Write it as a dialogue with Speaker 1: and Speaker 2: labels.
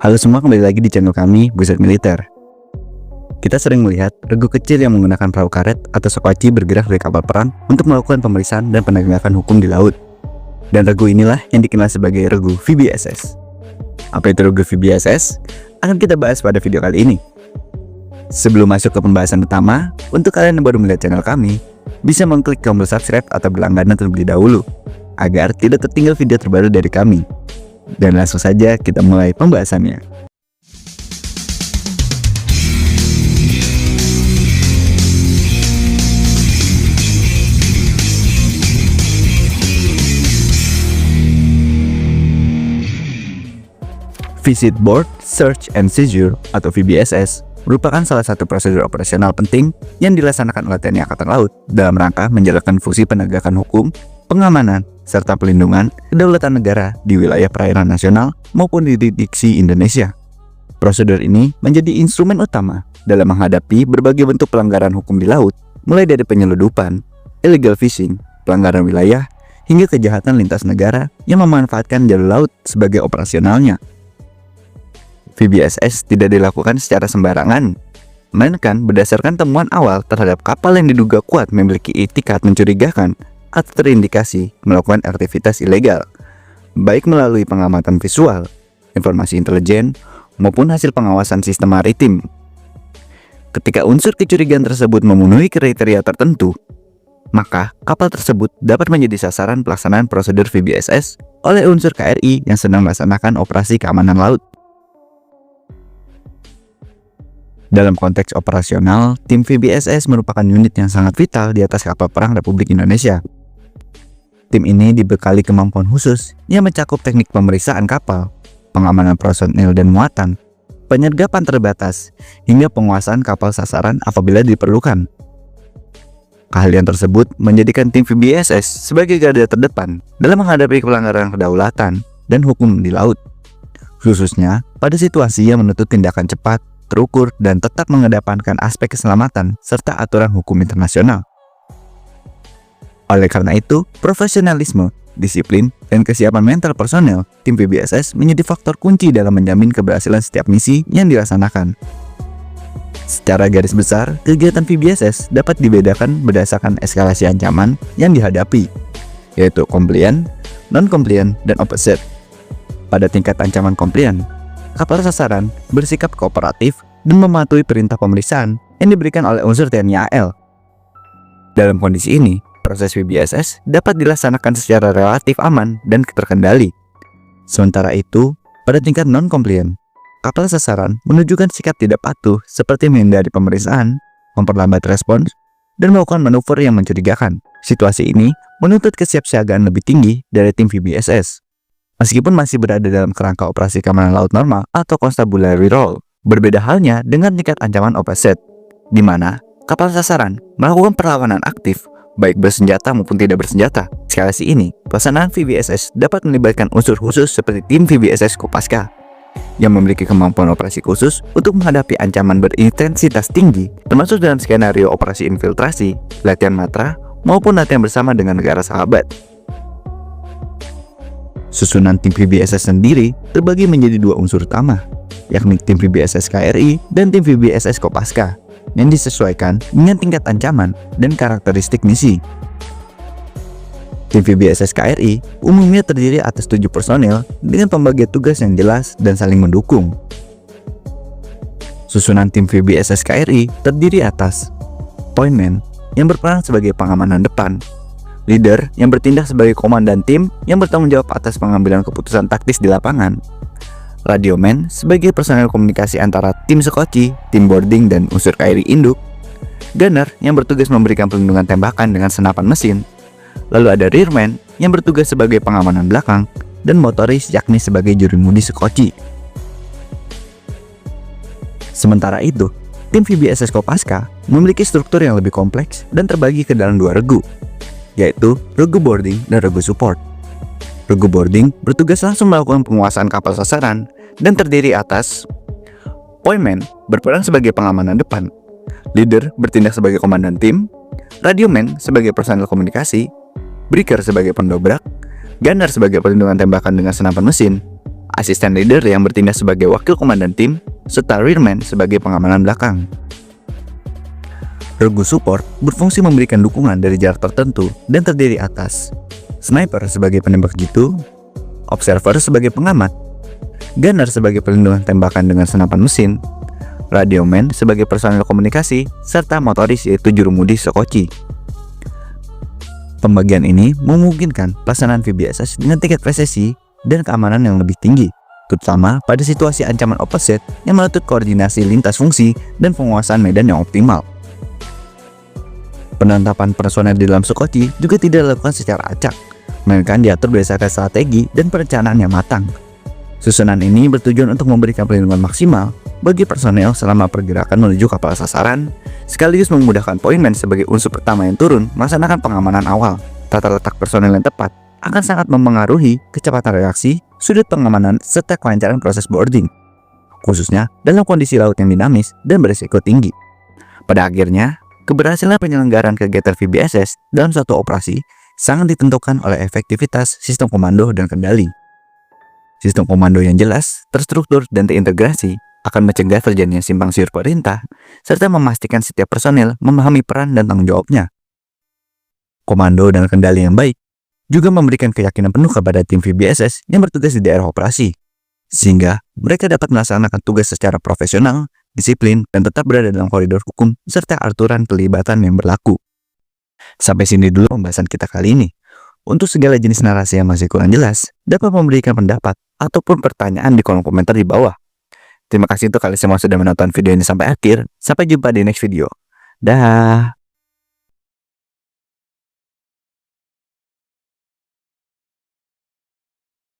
Speaker 1: Halo semua, kembali lagi di channel kami, Buset Militer. Kita sering melihat regu kecil yang menggunakan perahu karet atau sekoci bergerak dari kapal perang untuk melakukan pemeriksaan dan penegakan hukum di laut. Dan regu inilah yang dikenal sebagai regu VBSS. Apa itu regu VBSS? Akan kita bahas pada video kali ini. Sebelum masuk ke pembahasan utama, untuk kalian yang baru melihat channel kami, bisa mengklik tombol subscribe atau berlangganan terlebih dahulu, agar tidak tertinggal video terbaru dari kami. Dan langsung saja kita mulai pembahasannya. Visit Board Search and Seizure atau VBSS merupakan salah satu prosedur operasional penting yang dilaksanakan oleh TNI Angkatan Laut dalam rangka menjalankan fungsi penegakan hukum, pengamanan, serta pelindungan kedaulatan negara di wilayah perairan nasional maupun di jurisdiksi Indonesia. Prosedur ini menjadi instrumen utama dalam menghadapi berbagai bentuk pelanggaran hukum di laut, mulai dari penyeludupan, illegal fishing, pelanggaran wilayah, hingga kejahatan lintas negara yang memanfaatkan jalur laut sebagai operasionalnya. VBSS tidak dilakukan secara sembarangan, melainkan berdasarkan temuan awal terhadap kapal yang diduga kuat memiliki itikat mencurigakan atau terindikasi melakukan aktivitas ilegal, baik melalui pengamatan visual, informasi intelijen, maupun hasil pengawasan sistem maritim. Ketika unsur kecurigaan tersebut memenuhi kriteria tertentu, maka kapal tersebut dapat menjadi sasaran pelaksanaan prosedur VBSS oleh unsur KRI yang sedang melaksanakan operasi keamanan laut. Dalam konteks operasional, tim VBSS merupakan unit yang sangat vital di atas kapal perang Republik Indonesia. Tim ini dibekali kemampuan khusus yang mencakup teknik pemeriksaan kapal, pengamanan personil dan muatan, penyergapan terbatas, hingga penguasaan kapal sasaran apabila diperlukan. Keahlian tersebut menjadikan tim VBSS sebagai garda terdepan dalam menghadapi pelanggaran kedaulatan dan hukum di laut, khususnya pada situasi yang menuntut tindakan cepat, terukur, dan tetap mengedepankan aspek keselamatan serta aturan hukum internasional. Oleh karena itu, profesionalisme, disiplin, dan kesiapan mental personel tim VBSS menjadi faktor kunci dalam menjamin keberhasilan setiap misi yang dilaksanakan. Secara garis besar, kegiatan VBSS dapat dibedakan berdasarkan eskalasi ancaman yang dihadapi, yaitu compliant, non-compliant, dan opposite. Pada tingkat ancaman compliant, kapal sasaran bersikap kooperatif dan mematuhi perintah pemeriksaan yang diberikan oleh unsur TNI AL. Dalam kondisi ini, proses VBSS dapat dilaksanakan secara relatif aman dan terkendali. Sementara itu, pada tingkat non-compliant, kapal sasaran menunjukkan sikap tidak patuh seperti menghindari pemeriksaan, memperlambat respons, dan melakukan manuver yang mencurigakan. Situasi ini menuntut kesiapsiagaan lebih tinggi dari tim VBSS. Meskipun masih berada dalam kerangka operasi keamanan laut normal atau constabulary role, berbeda halnya dengan tingkat ancaman opposite, di mana kapal sasaran melakukan perlawanan aktif, baik bersenjata maupun tidak bersenjata. Eskalasi ini, pelaksanaan VBSS dapat melibatkan unsur khusus seperti tim VBSS Kopaska, yang memiliki kemampuan operasi khusus untuk menghadapi ancaman berintensitas tinggi, termasuk dalam skenario operasi infiltrasi, latihan matra, maupun latihan bersama dengan negara sahabat. Susunan tim VBSS sendiri terbagi menjadi dua unsur utama, yakni tim VBSS KRI dan tim VBSS Kopaska, yang disesuaikan dengan tingkat ancaman dan karakteristik misi. Tim VBSS KRI umumnya terdiri atas 7 personel dengan pembagian tugas yang jelas dan saling mendukung. Susunan tim VBSS KRI terdiri atas pointman yang berperan sebagai pengamanan depan, leader yang bertindak sebagai komandan tim yang bertanggung jawab atas pengambilan keputusan taktis di lapangan, radioman sebagai personel komunikasi antara tim sekoci, tim boarding, dan unsur KRI induk, gunner yang bertugas memberikan perlindungan tembakan dengan senapan mesin, lalu ada rearman yang bertugas sebagai pengamanan belakang, dan motoris yakni sebagai jurumudi sekoci. Sementara itu, tim VBSS Kopaska memiliki struktur yang lebih kompleks dan terbagi ke dalam dua regu, yaitu regu boarding dan regu support. Regu boarding bertugas langsung melakukan penguasaan kapal sasaran dan terdiri atas pointman berperan sebagai pengamanan depan, leader bertindak sebagai komandan tim, radioman sebagai personel komunikasi, breaker sebagai pendobrak, gunner sebagai perlindungan tembakan dengan senapan mesin, asisten leader yang bertindak sebagai wakil komandan tim, serta rearman sebagai pengamanan belakang. Regu support berfungsi memberikan dukungan dari jarak tertentu dan terdiri atas sniper sebagai penembak jitu, observer sebagai pengamat, gunner sebagai perlindungan tembakan dengan senapan mesin, radioman sebagai personel komunikasi, serta motoris yaitu jurumudi Sokoci. Pembagian ini memungkinkan pelaksanaan VBSS dengan tingkat presisi dan keamanan yang lebih tinggi, terutama pada situasi ancaman offset yang menuntut koordinasi lintas fungsi dan penguasaan medan yang optimal. Penetapan personel di dalam Sokoci juga tidak dilakukan secara acak, melainkan diatur berdasarkan strategi dan perencanaan yang matang. Susunan ini bertujuan untuk memberikan perlindungan maksimal bagi personel selama pergerakan menuju kapal sasaran, sekaligus memudahkan poinman sebagai unsur pertama yang turun melaksanakan pengamanan awal. Tata letak personel yang tepat akan sangat mempengaruhi kecepatan reaksi, sudut pengamanan, serta kelancaran proses boarding, khususnya dalam kondisi laut yang dinamis dan berisiko tinggi. Pada akhirnya, keberhasilan penyelenggaraan kegiatan VBSS dalam suatu operasi sangat ditentukan oleh efektivitas sistem komando dan kendali. Sistem komando yang jelas, terstruktur, dan terintegrasi akan mencegah terjadinya simpang siur perintah, serta memastikan setiap personel memahami peran dan tanggung jawabnya. Komando dan kendali yang baik juga memberikan keyakinan penuh kepada tim VBSS yang bertugas di daerah operasi, sehingga mereka dapat melaksanakan tugas secara profesional, disiplin, dan tetap berada dalam koridor hukum serta aturan pelibatan yang berlaku. Sampai sini dulu pembahasan kita kali ini. Untuk segala jenis narasi yang masih kurang jelas, dapat memberikan pendapat ataupun pertanyaan di kolom komentar di bawah. Terima kasih untuk kalian semua sudah menonton video ini sampai akhir. Sampai jumpa di next video. Dah.